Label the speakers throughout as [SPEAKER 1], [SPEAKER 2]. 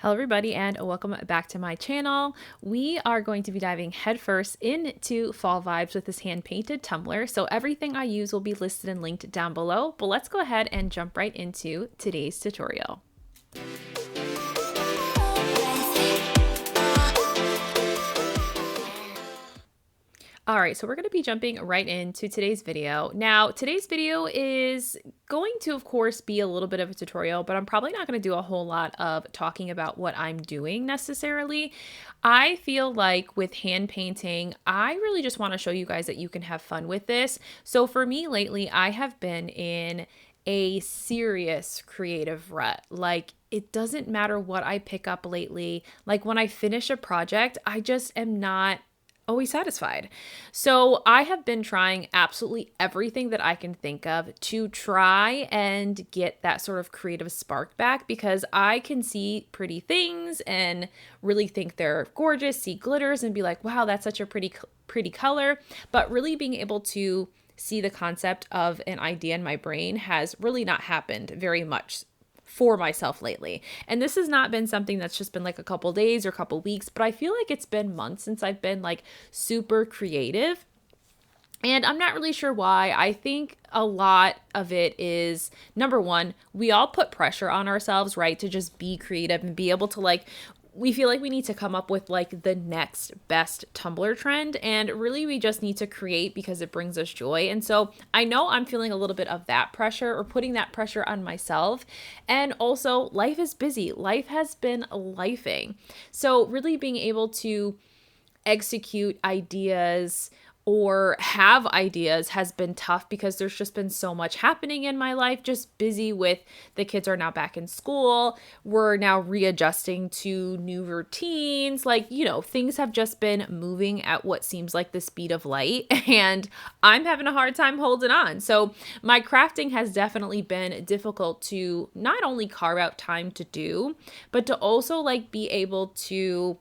[SPEAKER 1] Hello everybody and welcome back to my channel. We are going to be diving headfirst into fall vibes with this hand-painted tumbler. So everything I use will be listed and linked down below, but let's go ahead and jump right into today's tutorial. All right, so we're going to be jumping right into today's video. Now, today's video is going to, of course, be a little bit of a tutorial, but I'm probably not going to do a whole lot of talking about what I'm doing necessarily. I feel like with hand painting, I really just want to show you guys that you can have fun with this. So for me lately, I have been in a serious creative rut. Like, it doesn't matter what I pick up lately. Like, when I finish a project, I just am not always satisfied. So I have been trying absolutely everything that I can think of to try and get that sort of creative spark back, because I can see pretty things and really think they're gorgeous, see glitters and be like, wow, that's such a pretty color. But really being able to see the concept of an idea in my brain has really not happened very much for myself lately. And this has not been something that's just been like a couple days or a couple weeks, but I feel like it's been months since I've been like super creative. And I'm not really sure why. I think a lot of it is, number one, we all put pressure on ourselves, right? To just be creative and be able to we feel like we need to come up with like the next best Tumblr trend, and really we just need to create because it brings us joy. And so I know I'm feeling a little bit of that pressure, or putting that pressure on myself. And also, life is busy. Life has been lifing. So really being able to execute ideas or have ideas has been tough, because there's just been so much happening in my life. Just busy with the kids are now back in school. We're now readjusting to new routines. Things have just been moving at what seems like the speed of light, and I'm having a hard time holding on. So my crafting has definitely been difficult to not only carve out time to do, but to also be able to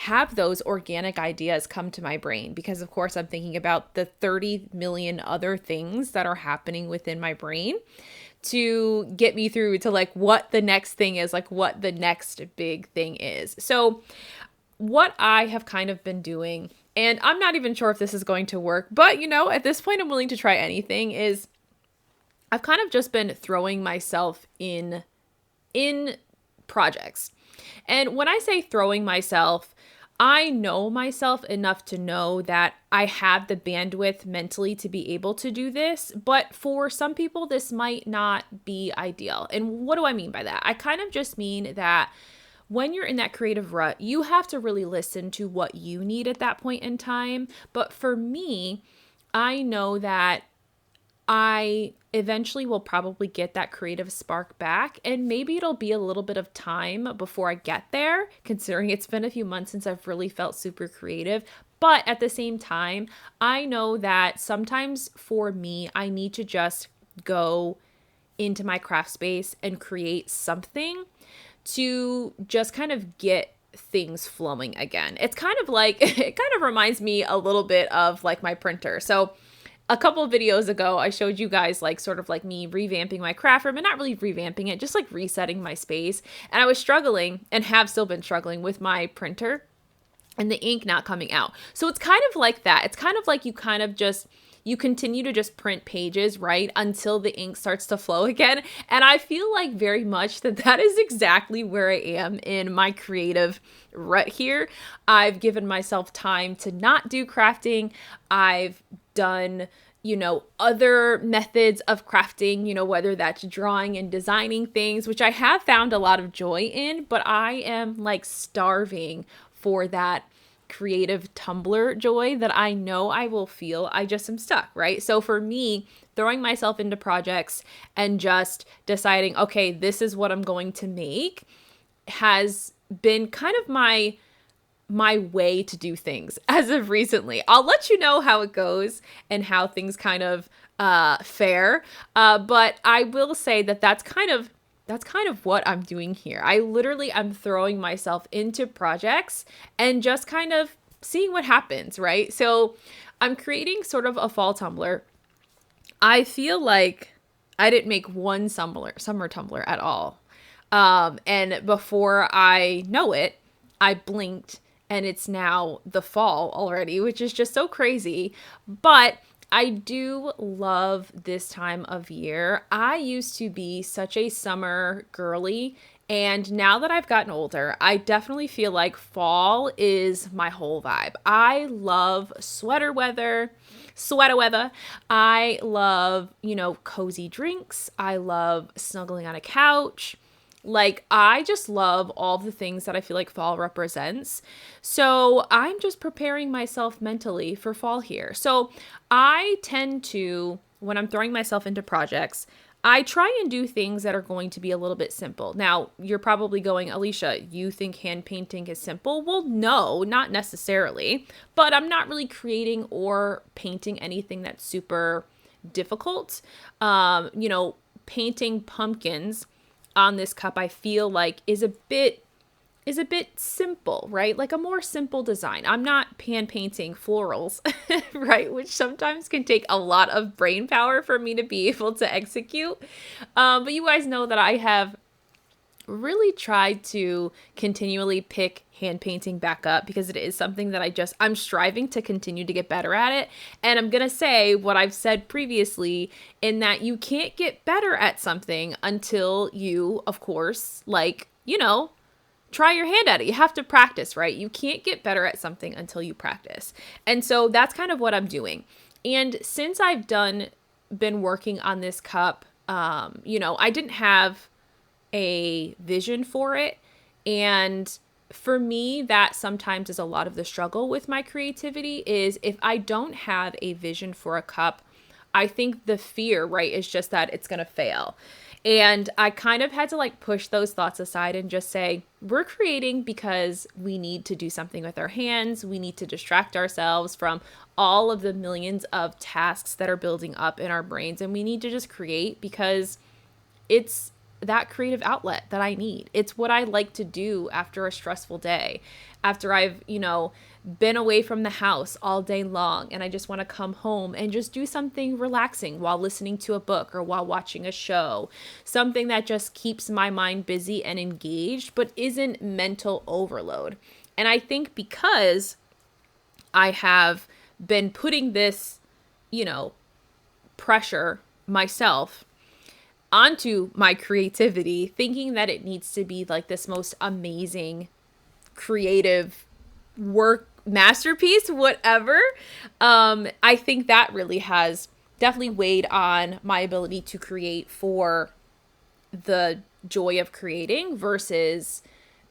[SPEAKER 1] have those organic ideas come to my brain, because of course I'm thinking about the 30 million other things that are happening within my brain to get me through to what the next thing is, what the next big thing is. So what I have kind of been doing, and I'm not even sure if this is going to work, but at this point I'm willing to try anything, is I've kind of just been throwing myself in projects. And when I say throwing myself, I know myself enough to know that I have the bandwidth mentally to be able to do this, but for some people, this might not be ideal. And what do I mean by that? I kind of just mean that when you're in that creative rut, you have to really listen to what you need at that point in time. But for me, I know that I eventually will probably get that creative spark back, and maybe it'll be a little bit of time before I get there, considering it's been a few months since I've really felt super creative. But at the same time, I know that sometimes for me, I need to just go into my craft space and create something to just kind of get things flowing again. It's kind of it kind of reminds me a little bit of my printer. So a couple of videos ago, I showed you guys me revamping my craft room, and not really revamping it, just resetting my space. And I was struggling, and have still been struggling, with my printer and the ink not coming out. So it's kind of like that. It's kind of you continue to just print pages, right, until the ink starts to flow again. And I feel very much that is exactly where I am in my creative rut here. I've given myself time to not do crafting. I've done other methods of crafting, whether that's drawing and designing things, which I have found a lot of joy in, but I am starving for that creative Tumblr joy that I know I will feel. I just am stuck, right? So for me, throwing myself into projects and just deciding, okay, this is what I'm going to make, has been kind of my way to do things as of recently. I'll let you know how it goes and how things kind of fare. But I will say that that's kind of what I'm doing here. I'm throwing myself into projects and just kind of seeing what happens, right? So I'm creating sort of a fall tumbler. I feel like I didn't make one summer tumbler at all. And before I know it, I blinked and it's now the fall already, which is just so crazy. But I do love this time of year. I used to be such a summer girly, and now that I've gotten older, I definitely feel like fall is my whole vibe. I love sweater weather. I love, cozy drinks. I love snuggling on a couch. Like, I just love all the things that I feel like fall represents. So I'm just preparing myself mentally for fall here. So I tend to, when I'm throwing myself into projects, I try and do things that are going to be a little bit simple. Now, you're probably going, Alicia, you think hand painting is simple? Well, no, not necessarily. But I'm not really creating or painting anything that's super difficult. Painting pumpkins on this cup, I feel like is a bit simple, right? Like a more simple design. I'm not pan painting florals, right? Which sometimes can take a lot of brain power for me to be able to execute. But you guys know that I have really tried to continually pick hand painting back up because it is something that I'm striving to continue to get better at it. And I'm going to say what I've said previously, in that you can't get better at something until you, of course, try your hand at it. You have to practice, right? You can't get better at something until you practice. And so that's kind of what I'm doing. And since I've been working on this cup, I didn't have a vision for it. And for me, that sometimes is a lot of the struggle with my creativity, is if I don't have a vision for a cup, I think the fear, right, is just that it's going to fail. And I kind of had to push those thoughts aside and just say, we're creating because we need to do something with our hands. We need to distract ourselves from all of the millions of tasks that are building up in our brains. And we need to just create because it's that creative outlet that I need. It's what I like to do after a stressful day, after I've, been away from the house all day long and I just want to come home and just do something relaxing while listening to a book or while watching a show, something that just keeps my mind busy and engaged, but isn't mental overload. And I think because I have been putting this, pressure myself onto my creativity, thinking that it needs to be this most amazing creative work masterpiece, whatever. I think that really has definitely weighed on my ability to create for the joy of creating versus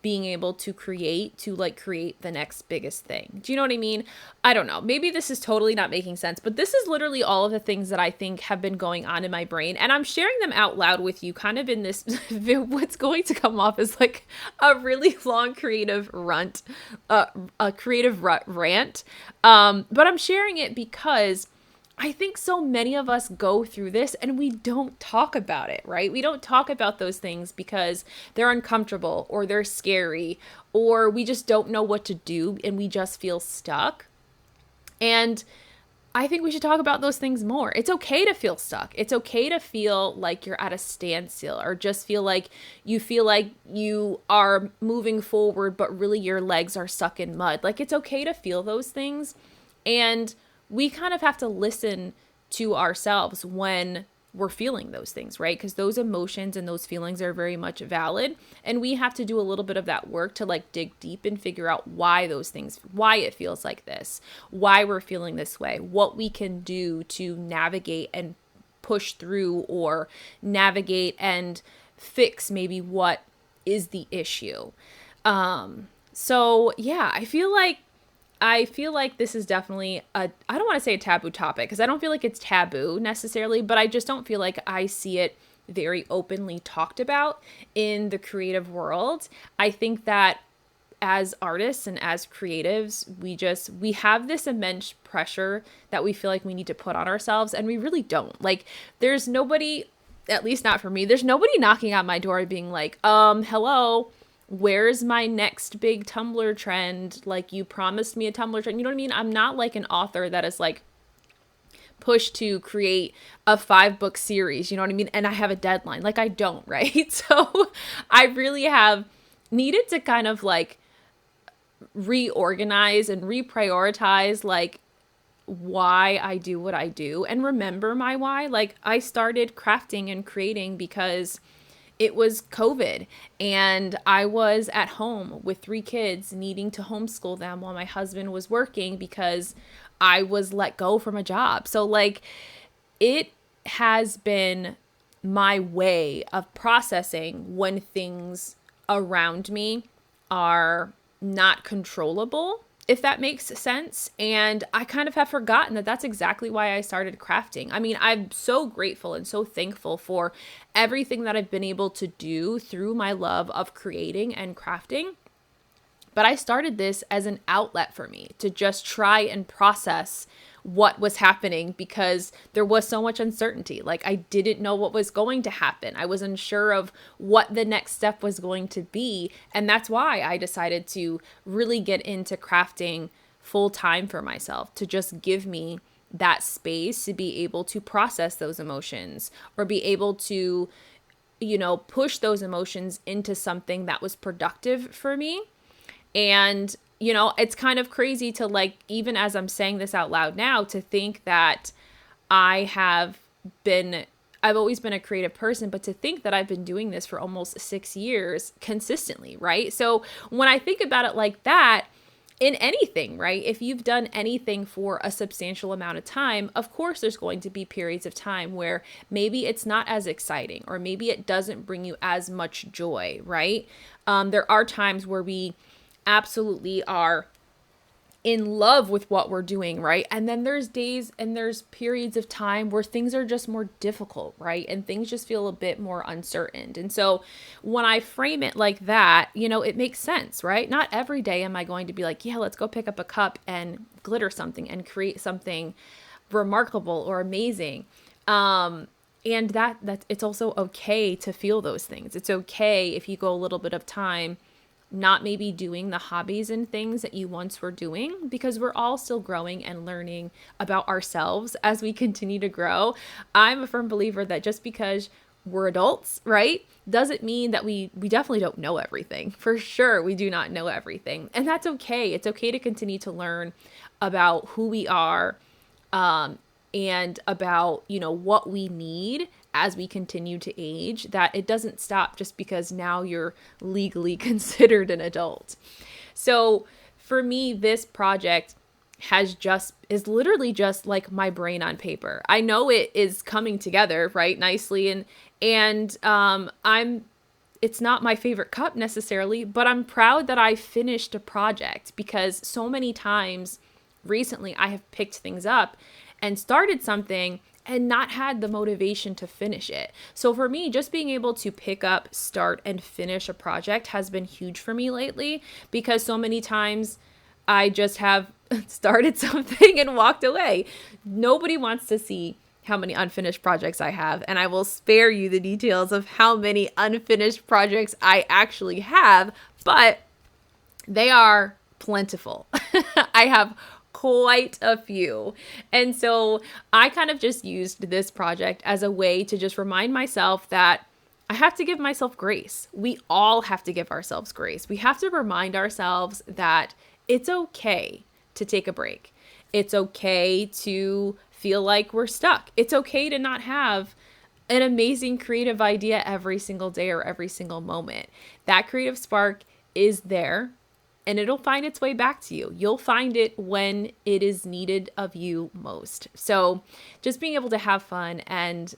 [SPEAKER 1] being able to create the next biggest thing. Do you know what I mean? I don't know. Maybe this is totally not making sense, but this is literally all of the things that I think have been going on in my brain. And I'm sharing them out loud with you kind of in this, what's going to come off as a really long creative rant. But I'm sharing it because I think so many of us go through this and we don't talk about it, right? We don't talk about those things because they're uncomfortable or they're scary or we just don't know what to do and we just feel stuck. And I think we should talk about those things more. It's okay to feel stuck. It's okay to feel like you're at a standstill or just feel like you are moving forward, but really your legs are stuck in mud. It's okay to feel those things. And we kind of have to listen to ourselves when we're feeling those things, right? Because those emotions and those feelings are very much valid. And we have to do a little bit of that work to dig deep and figure out why it feels like this, why we're feeling this way, what we can do to navigate and push through or navigate and fix maybe what is the issue. So yeah, I feel like this is definitely I don't want to say a taboo topic because I don't feel like it's taboo necessarily, but I just don't feel like I see it very openly talked about in the creative world. I think that as artists and as creatives, we have this immense pressure that we feel like we need to put on ourselves, and we really don't. There's nobody, at least not for me, there's nobody knocking on my door being like, hello, where's my next big Tumblr trend? You promised me a Tumblr trend. You know what I mean? I'm not an author that is pushed to create a 5-book series, you know what I mean? And I have a deadline. Like I don't, right? So I really have needed to kind of like reorganize and reprioritize like why I do what I do and remember my why. Like I started crafting and creating because it was COVID and I was at home with 3 kids needing to homeschool them while my husband was working because I was let go from a job. So like it has been my way of processing when things around me are not controllable, if that makes sense. And I kind of have forgotten that that's exactly why I started crafting. I mean, I'm so grateful and so thankful for everything that I've been able to do through my love of creating and crafting. But I started this as an outlet for me to just try and process what was happening because there was so much uncertainty. Like I didn't know what was going to happen. I was unsure of what the next step was going to be. And that's why I decided to really get into crafting full time for myself, to just give me that space to be able to process those emotions or be able to, you know, push those emotions into something that was productive for me. And you know, it's kind of crazy to like, even as I'm saying this out loud now, to think that I've always been a creative person, but to think that I've been doing this for almost 6 years consistently, right? So when I think about it like that, in anything, right? If you've done anything for a substantial amount of time, of course, there's going to be periods of time where maybe it's not as exciting or maybe it doesn't bring you as much joy, right? There are times where we absolutely are in love with what we're doing, right? And then there's days and there's periods of time where things are just more difficult, right? And things just feel a bit more uncertain. And so when I frame it like that, you know, it makes sense, right? Not every day am I going to be like, yeah, let's go pick up a cup and glitter something and create something remarkable or amazing. And that it's also okay to feel those things. It's okay if you go a little bit of time not maybe doing the hobbies and things that you once were doing, because we're all still growing and learning about ourselves as we continue to grow. I'm a firm believer that just because we're adults, right, doesn't mean that we definitely don't know everything. For sure, we do not know everything. And that's okay. It's okay to continue to learn about who we are, and about, you know, what we need as we continue to age, that it doesn't stop just because now you're legally considered an adult. So for me, this project is literally just like my brain on paper. I know it is coming together, right, nicely. And it's not my favorite cup necessarily, but I'm proud that I finished a project, because so many times recently I have picked things up and started something and not had the motivation to finish it. So for me, just being able to pick up, start, and finish a project has been huge for me lately, because so many times I just have started something and walked away. Nobody wants to see how many unfinished projects I have, and I will spare you the details of how many unfinished projects I actually have, but they are plentiful. I have quite a few. And so I kind of just used this project as a way to just remind myself that I have to give myself grace. We all have to give ourselves grace. We have to remind ourselves that it's okay to take a break. It's okay to feel like we're stuck. It's okay to not have an amazing creative idea every single day or every single moment. That creative spark is there, and it'll find its way back to you. You'll find it when it is needed of you most. So just being able to have fun and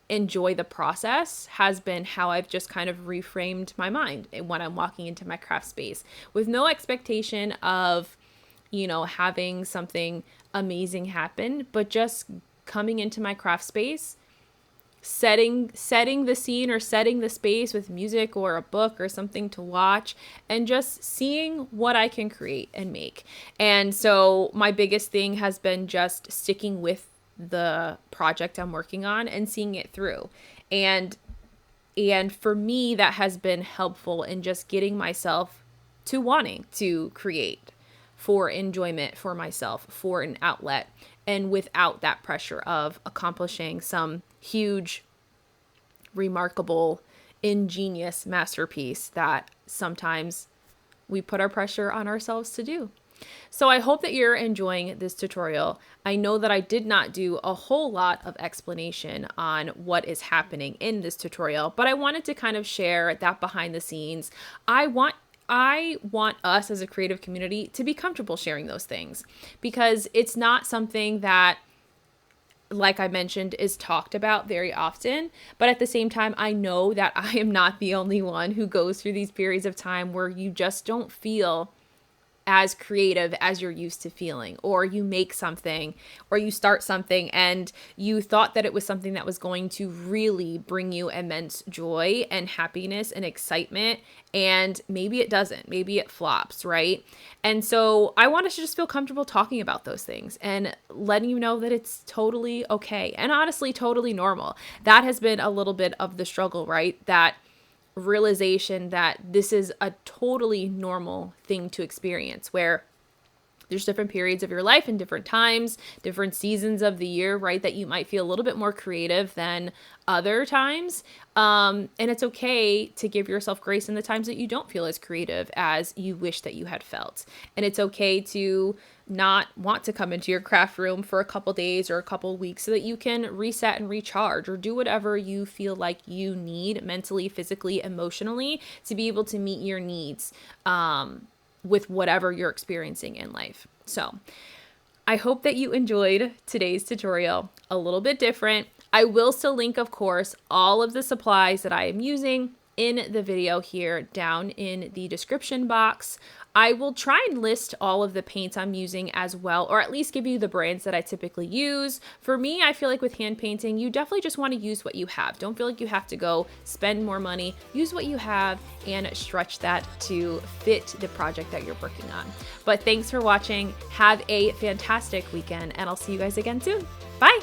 [SPEAKER 1] enjoy the process has been how I've just kind of reframed my mind when I'm walking into my craft space, with no expectation of, you know, having something amazing happen, but just coming into my craft space, setting the scene or setting the space with music or a book or something to watch, and just seeing what I can create and make. And so my biggest thing has been just sticking with the project I'm working on and seeing it through. And for me, that has been helpful in just getting myself to wanting to create for enjoyment for myself, for an outlet, and without that pressure of accomplishing some huge, remarkable, ingenious masterpiece that sometimes we put our pressure on ourselves to do. So I hope that you're enjoying this tutorial. I know that I did not do a whole lot of explanation on what is happening in this tutorial, but I wanted to kind of share that behind the scenes. I want us as a creative community to be comfortable sharing those things, because it's not something that, like I mentioned, is talked about very often. But at the same time, I know that I am not the only one who goes through these periods of time where you just don't feel as creative as you're used to feeling, or you make something or you start something and you thought that it was something that was going to really bring you immense joy and happiness and excitement, and maybe it doesn't, maybe it flops, right? And so I want us to just feel comfortable talking about those things and letting you know that it's totally okay and honestly totally normal. That has been a little bit of the struggle, right? That realization that this is a totally normal thing to experience, where there's different periods of your life and different times, different seasons of the year, right, that you might feel a little bit more creative than other times. And it's okay to give yourself grace in the times that you don't feel as creative as you wish that you had felt. And it's okay to not want to come into your craft room for a couple days or a couple weeks so that you can reset and recharge, or do whatever you feel like you need mentally, physically, emotionally to be able to meet your needs with whatever you're experiencing in life. So I hope that you enjoyed today's tutorial. A little bit different. I will still link, of course, all of the supplies that I am using in the video here down in the description box. I will try and list all of the paints I'm using as well, or at least give you the brands that I typically use. For me, I feel like with hand painting, you definitely just want to use what you have. Don't feel like you have to go spend more money. Use what you have and stretch that to fit the project that you're working on. But thanks for watching. Have a fantastic weekend, and I'll see you guys again soon. Bye.